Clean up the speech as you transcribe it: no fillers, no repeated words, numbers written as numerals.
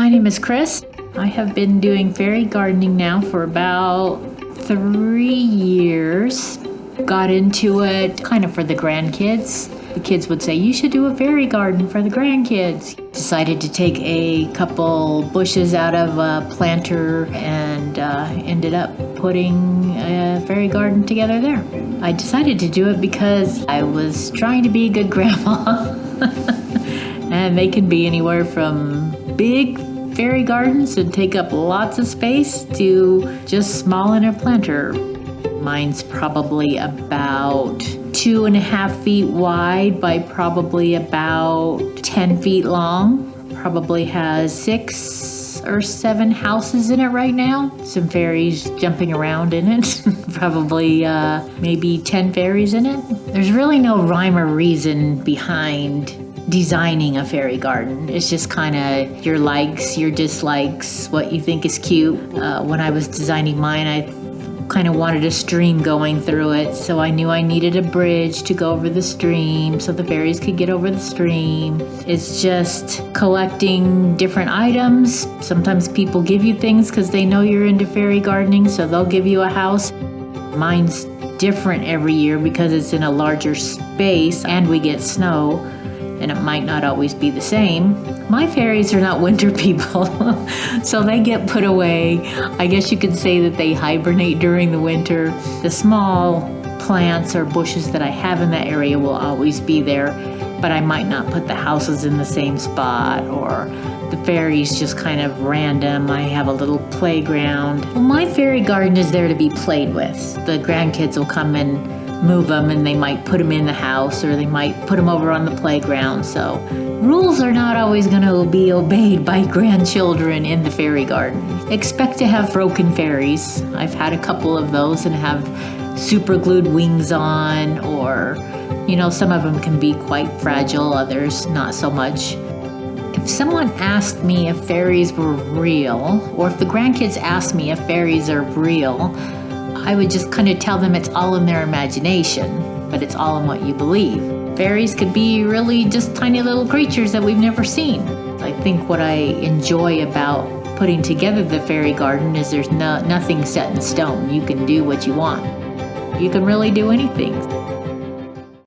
My name is Chris. I have been doing fairy gardening now for about 3 years. Got into it kind of for the grandkids. The kids would say, you should do a fairy garden for the grandkids. Decided to take a couple bushes out of a planter and ended up putting a fairy garden together there. I decided to do it because I was trying to be a good grandma. And they can be anywhere from big fairy gardens and take up lots of space to just small in a planter. Mine's probably about 2.5 feet wide by probably about 10 feet long. Probably has 6 or 7 houses in it right now. Some fairies jumping around in it. Probably maybe 10 fairies in it. There's really no rhyme or reason behind designing a fairy garden. It's just kind of your likes, your dislikes, what you think is cute. When I was designing mine, I kind of wanted a stream going through it, so I knew I needed a bridge to go over the stream so the fairies could get over the stream. It's just collecting different items. Sometimes people give you things because they know you're into fairy gardening, so they'll give you a house. Mine's different every year because it's in a larger space and we get snow, and it might not always be the same. My fairies are not winter people, so they get put away. I guess you could say that they hibernate during the winter. The small plants or bushes that I have in that area will always be there, but I might not put the houses in the same spot, or the fairies just kind of random. I have a little playground. Well, my fairy garden is there to be played with. The grandkids will come and move them, and they might put them in the house, or they might put them over on the playground. So rules are not always going to be obeyed by grandchildren in the fairy garden. Expect to have broken fairies. I've had a couple of those and have super glued wings on, or, some of them can be quite fragile, others not so much. If someone asked me if fairies were real, or if the grandkids asked me if fairies are real, I would just kind of tell them it's all in their imagination, but it's all in what you believe. Fairies could be really just tiny little creatures that we've never seen. I think what I enjoy about putting together the fairy garden is there's nothing set in stone. You can do what you want. You can really do anything.